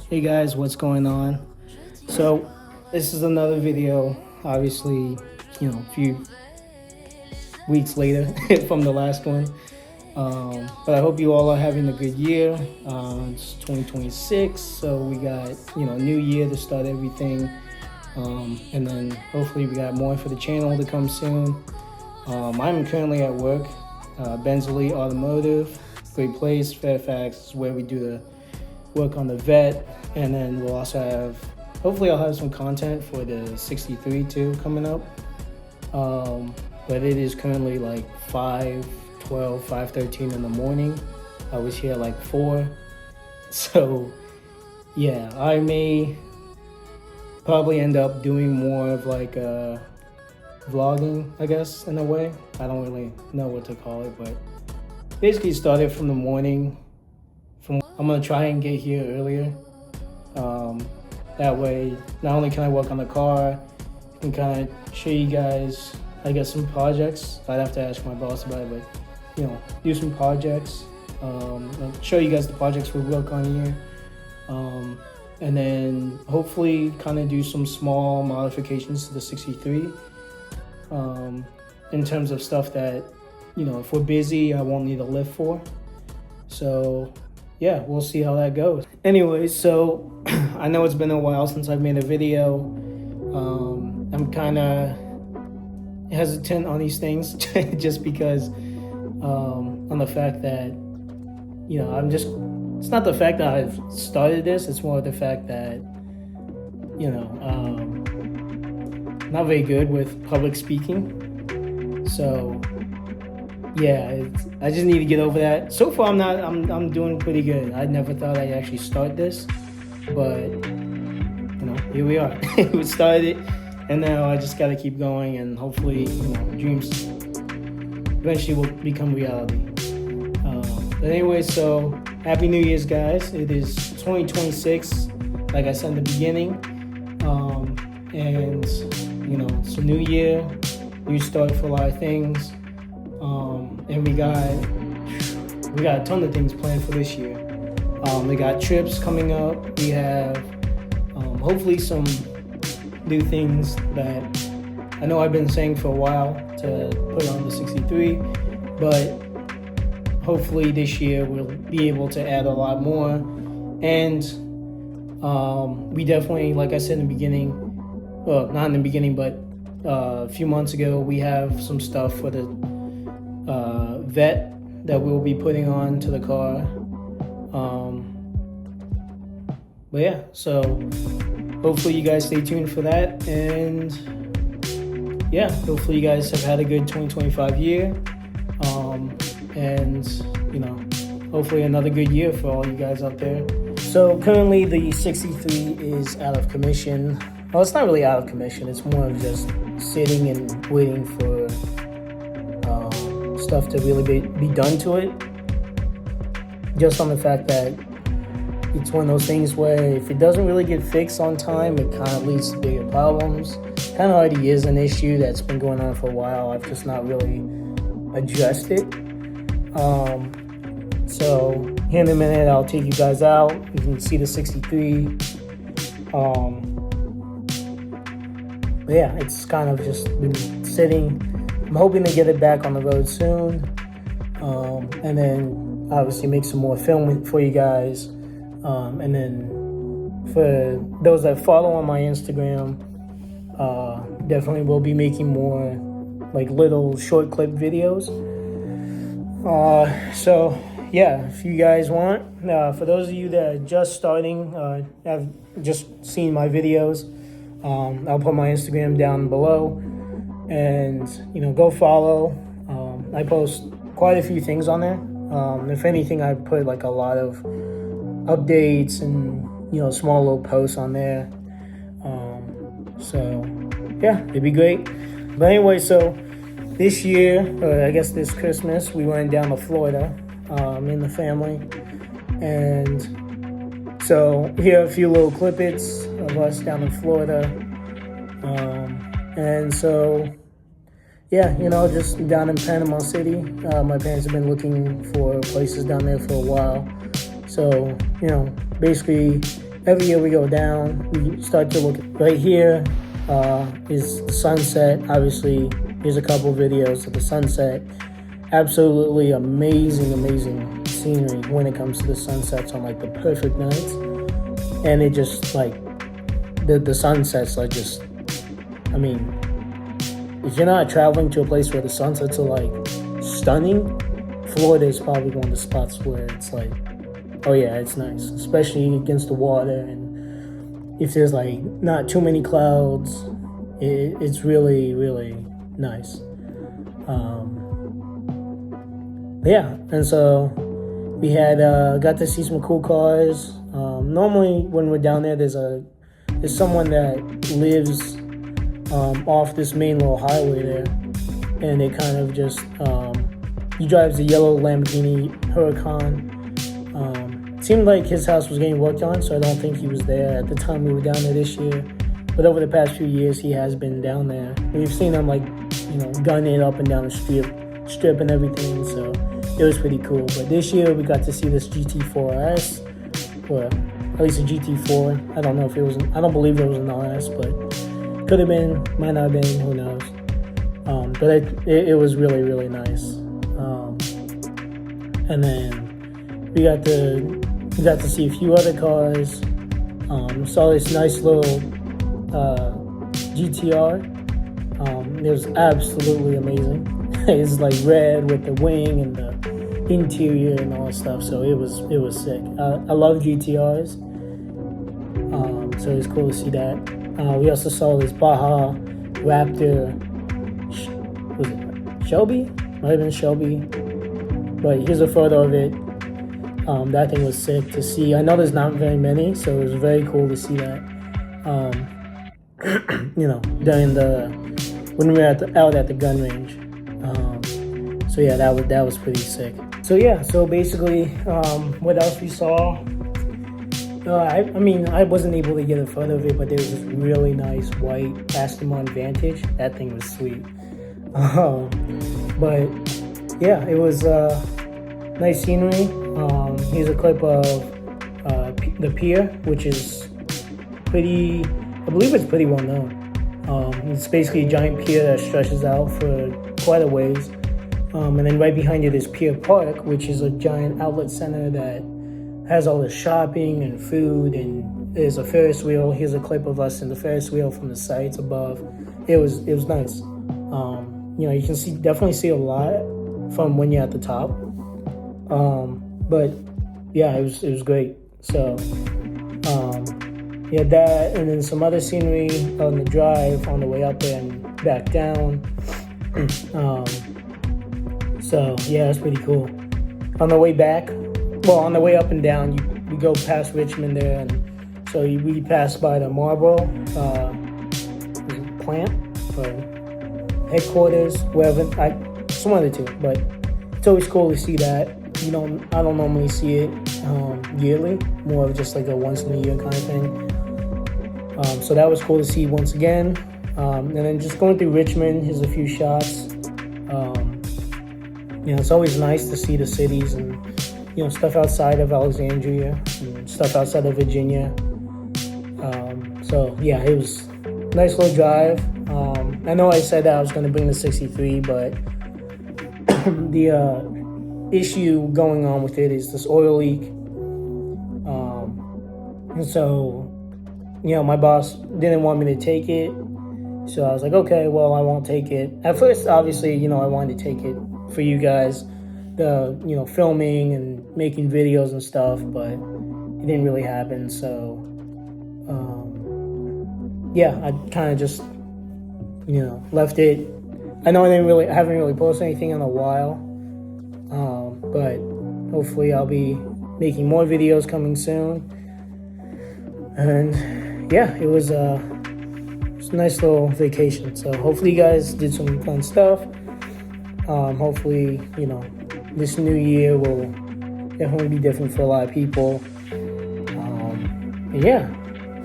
Hey guys, what's going on? So, this is another video, obviously, a few weeks later from the last one. But I hope you all are having a good year. It's 2026, so we got, a new year to start everything. And then hopefully we got more for the channel to come soon. I'm currently at work, Bensley Automotive, great place, Fairfax, is where we do the work on the vet, and then we'll also have, hopefully I'll have some content for the 63 too coming up. But it is currently like 5:13 in the morning. I was here like 4. So yeah, I may probably end up doing more of like vlogging, I guess, in a way. I don't really know what to call it, but basically started from the morning. I'm gonna try and get here earlier. That way, not only can I work on the car, I can kind of show you guys, I guess, some projects. I'd have to ask my boss about it, but do some projects. I'll show you guys the projects we work on here. And then hopefully kind of do some small modifications to the 63 in terms of stuff that, if we're busy, I won't need a lift for. So yeah, we'll see how that goes. Anyway, so I know it's been a while since I've made a video. I'm kind of hesitant on these things just because on the fact that, it's not the fact that I've started this, it's more the fact that, not very good with public speaking. So yeah, I just need to get over that. So far, I'm doing pretty good. I never thought I'd actually start this, but here we are. We started it, and now I just got to keep going, and hopefully, dreams eventually will become reality. But anyway, so Happy New Year's, guys. It is 2026, like I said in the beginning, and it's a new year, new start for a lot of things. And we got a ton of things planned for this year. We got trips coming up. We have hopefully some new things that I know I've been saying for a while to put on the 63, but hopefully this year we'll be able to add a lot more. And we definitely, like I said in the beginning, well, not in the beginning, but a few months ago, we have some stuff for the vet that we'll be putting on to the car. But yeah, so hopefully you guys stay tuned for that, and yeah, hopefully you guys have had a good 2025 year, and hopefully another good year for all you guys out there. So currently the 63 is out of commission. Well, it's not really out of commission, it's more of just sitting and waiting for stuff to really be done to it, just on the fact that it's one of those things where if it doesn't really get fixed on time, it kind of leads to bigger problems. Kind of already is an issue that's been going on for a while. I've just not really addressed it. So here in a minute, I'll take you guys out. You can see the 63. But yeah, it's kind of just been sitting. I'm hoping to get it back on the road soon, and then obviously make some more film for you guys. And then for those that follow on my Instagram, definitely will be making more like little short clip videos. So yeah, if you guys want, for those of you that are just starting, have just seen my videos, I'll put my Instagram down below. And go follow. I post quite a few things on there. If anything, I put like a lot of updates and small little posts on there. So yeah, it'd be great. But anyway, so this year, I guess this Christmas, we went down to Florida, in the family, and so here are a few little clippets of us down in Florida. And so, yeah, just down in Panama City. My parents have been looking for places down there for a while. So, basically every year we go down, we start to look. Right here is the sunset. Obviously, here's a couple videos of the sunset. Absolutely amazing scenery when it comes to the sunsets on like the perfect nights. And it just like, the sunsets are just, I mean, if you're not traveling to a place where the sunsets are like stunning, Florida is probably one of the spots where it's like, oh yeah, it's nice, especially against the water. And if there's like not too many clouds, it's really nice. Yeah, and so we had got to see some cool cars. Normally when we're down there, there's someone that lives off this main little highway there, and it kind of just he drives the yellow Lamborghini Huracan. Seemed like his house was getting worked on, so I don't think he was there at the time we were down there this year. But over the past few years, he has been down there. We've seen him like, gunning it up and down the strip and everything. So it was pretty cool. But this year we got to see this GT4 RS, or at least a GT4. I don't know if it was. I don't believe it was an RS, but could have been, might not have been. Who knows? But it was really nice. And then we got to see a few other cars. Saw this nice little GTR. It was absolutely amazing. It's like red with the wing and the interior and all that stuff. So it was sick. I love GTRs. So it was cool to see that. We also saw this Baja Raptor. Was it Shelby? Might have been Shelby. But here's a photo of it. That thing was sick to see. I know there's not very many, so it was very cool to see that. When we were out at the gun range. So yeah, that was pretty sick. So yeah, so basically, what else we saw? I wasn't able to get a photo of it, but there was this really nice white Aston Vantage. That thing was sweet. But yeah, it was nice scenery. Here's a clip of the pier, which is pretty, I believe it's pretty well known. It's basically a giant pier that stretches out for quite a ways. And then right behind it is Pier Park, which is a giant outlet center that has all the shopping and food, and there's a Ferris wheel. Here's a clip of us in the Ferris wheel from the sights above. It was nice. You can definitely see a lot from when you're at the top. But yeah, it was great. So that, and then some other scenery on the drive on the way up there and back down. So yeah, it's pretty cool. On the way back, on the way up and down, we go past Richmond there, and so we pass by the Marlboro plant or headquarters, wherever. Some other two, but it's always cool to see that. I don't normally see it yearly, more of just like a once in a year kind of thing. So that was cool to see once again. And then just going through Richmond, here's a few shots. It's always nice to see the cities and stuff outside of Alexandria and stuff outside of Virginia. So yeah, it was a nice little drive. I know I said that I was going to bring the 63, but the issue going on with it is this oil leak. And so, my boss didn't want me to take it. So I was like, okay, well, I won't take it. At first, obviously, I wanted to take it for you guys, filming and making videos and stuff, but it didn't really happen. So, I kind of just, left it. I know I haven't really posted anything in a while, but hopefully I'll be making more videos coming soon. And yeah, it was a nice little vacation. So hopefully you guys did some fun stuff. Hopefully, this new year will definitely be different for a lot of people. Yeah.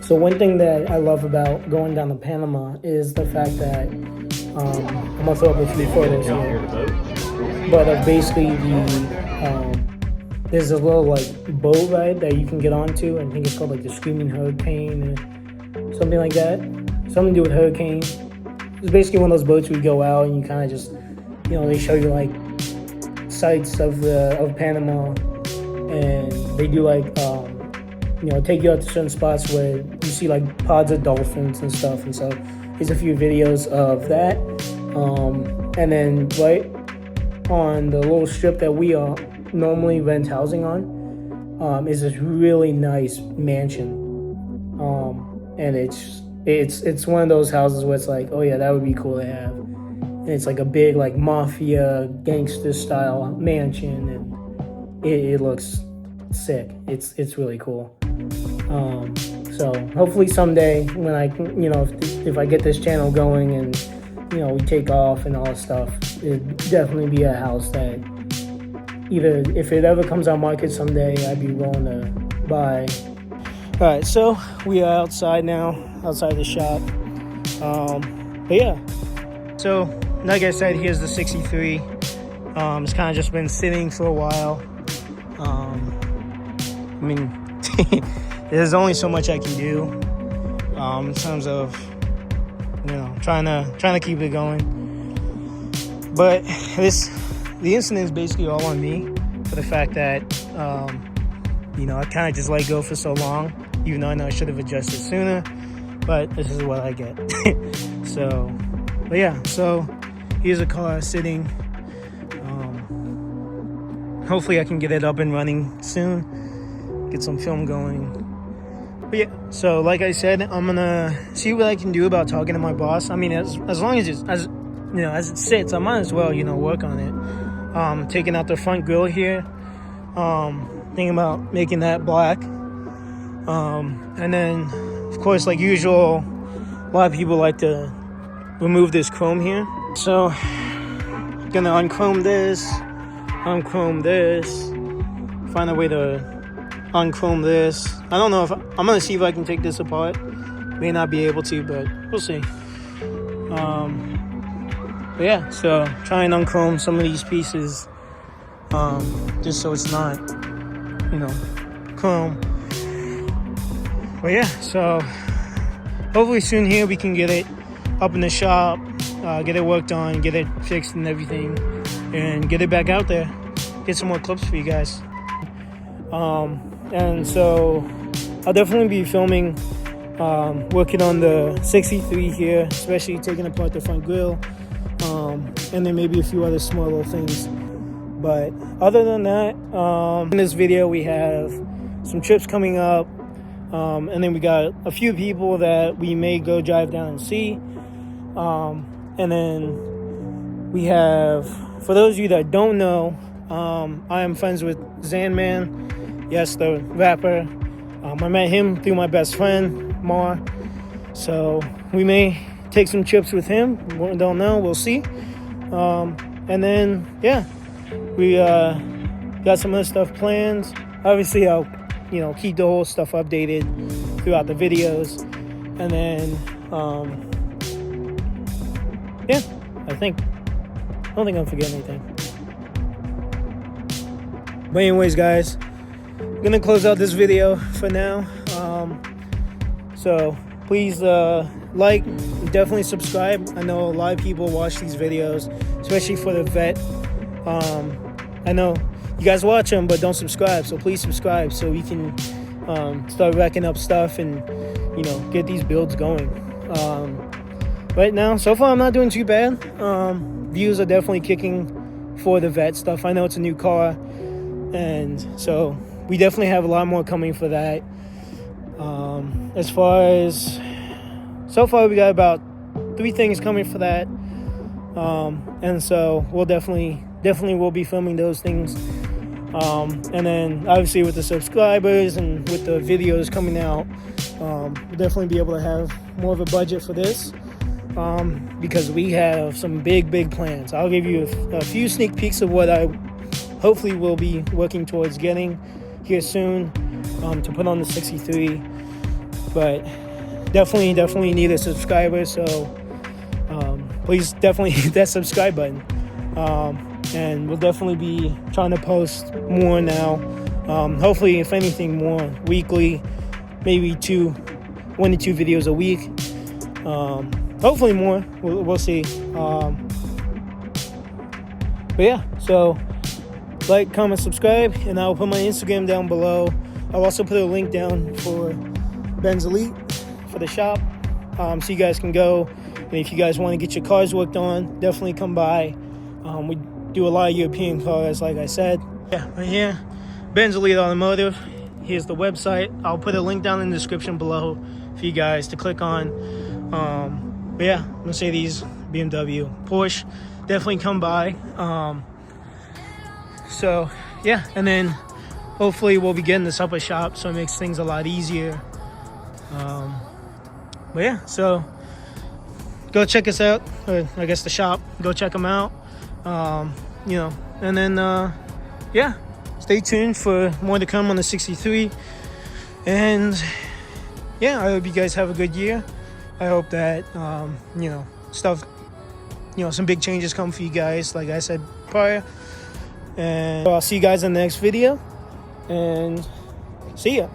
So one thing that I love about going down to Panama is the fact that I'm gonna throw up a few photos here, but of basically there's a little like boat ride that you can get onto. I think it's called like the Screaming Hurricane or something like that. Something to do with hurricane. It's basically one of those boats where you go out and you kind of just, they show you like sights of Panama, and they do like take you out to certain spots where you see like pods of dolphins and stuff. And so there's a few videos of that. And then right on the little strip that we normally rent housing on is this really nice mansion. And it's one of those houses where it's like, oh yeah, that would be cool to have. And it's like a big like mafia gangster style mansion, and it looks sick. It's really cool. So hopefully someday when I can, if I get this channel going and we take off and all that stuff, it'd definitely be a house that either if it ever comes on market someday, I'd be willing to buy. All right, so we are outside now, outside the shop. But yeah, so like I said, here's the 63. It's kind of just been sitting for a while. I mean, there's only so much I can do in terms of trying to keep it going. But the incident is basically all on me for the fact that I kind of just let go for so long, even though I know I should have adjusted sooner. But this is what I get. But yeah, so here's a car sitting. Hopefully I can get it up and running soon, get some film going. But yeah, so like I said, I'm gonna see what I can do about talking to my boss. I mean, as long as as it sits, I might as well work on it. Taking out the front grille here, thinking about making that black, and then of course, like usual, a lot of people like to remove this chrome here. So gonna unchrome this, find a way to unchrome this. I don't know if I'm gonna see if I can take this apart. May not be able to, but we'll see. But yeah, so try and unchrome some of these pieces, just so it's not, chrome. But yeah, so hopefully soon here we can get it up in the shop, get it worked on, get it fixed and everything, and get it back out there. Get some more clips for you guys. And so I'll definitely be filming, working on the 63 here, especially taking apart the front grille, and then maybe a few other small little things. But other than that, in this video we have some trips coming up, and then we got a few people that we may go drive down and see, and then we have, for those of you that don't know, I am friends with Zanman. Yes, the rapper. I met him through my best friend, Mar. So we may take some trips with him. We don't know. We'll see. And then, yeah, we got some other stuff planned. Obviously, I'll, keep the whole stuff updated throughout the videos. And then, yeah, I don't think I'm forgetting anything. But anyways, guys, I'm gonna close out this video for now. So please like, definitely subscribe. I know a lot of people watch these videos, especially for the vet. I know you guys watch them but don't subscribe, so please subscribe so we can start racking up stuff and get these builds going. Right now, so far I'm not doing too bad. Views are definitely kicking for the vet stuff. I know it's a new car, and so we definitely have a lot more coming for that. As far as so far, we got about 3 things coming for that, and so we'll definitely will be filming those things. And then obviously with the subscribers and with the videos coming out, we'll definitely be able to have more of a budget for this, because we have some big plans. I'll give you a few sneak peeks of what I hopefully will be working towards getting here soon, to put on the 63. But definitely need a subscriber, so please definitely hit that subscribe button. And we'll definitely be trying to post more now, Hopefully, if anything, more weekly, maybe 1 to 2 videos a week. Hopefully more. We'll see. But yeah, so like, comment, subscribe, and I'll put my Instagram down below. I'll also put a link down for Ben's Elite for the shop, so you guys can go. And if you guys want to get your cars worked on, definitely come by. We do a lot of European cars, like I said. Yeah, right here, Ben's Elite Automotive. Here's the website. I'll put a link down in the description below for you guys to click on. But yeah, Mercedes, BMW, Porsche, definitely come by. So yeah, and then hopefully we'll be getting this up a shop, so it makes things a lot easier. But yeah, so go check us out, or I guess the shop. Go check them out. And then yeah, stay tuned for more to come on the 63. And yeah, I hope you guys have a good year. I hope that stuff, some big changes come for you guys, like I said prior. And I'll see you guys in the next video, and see ya.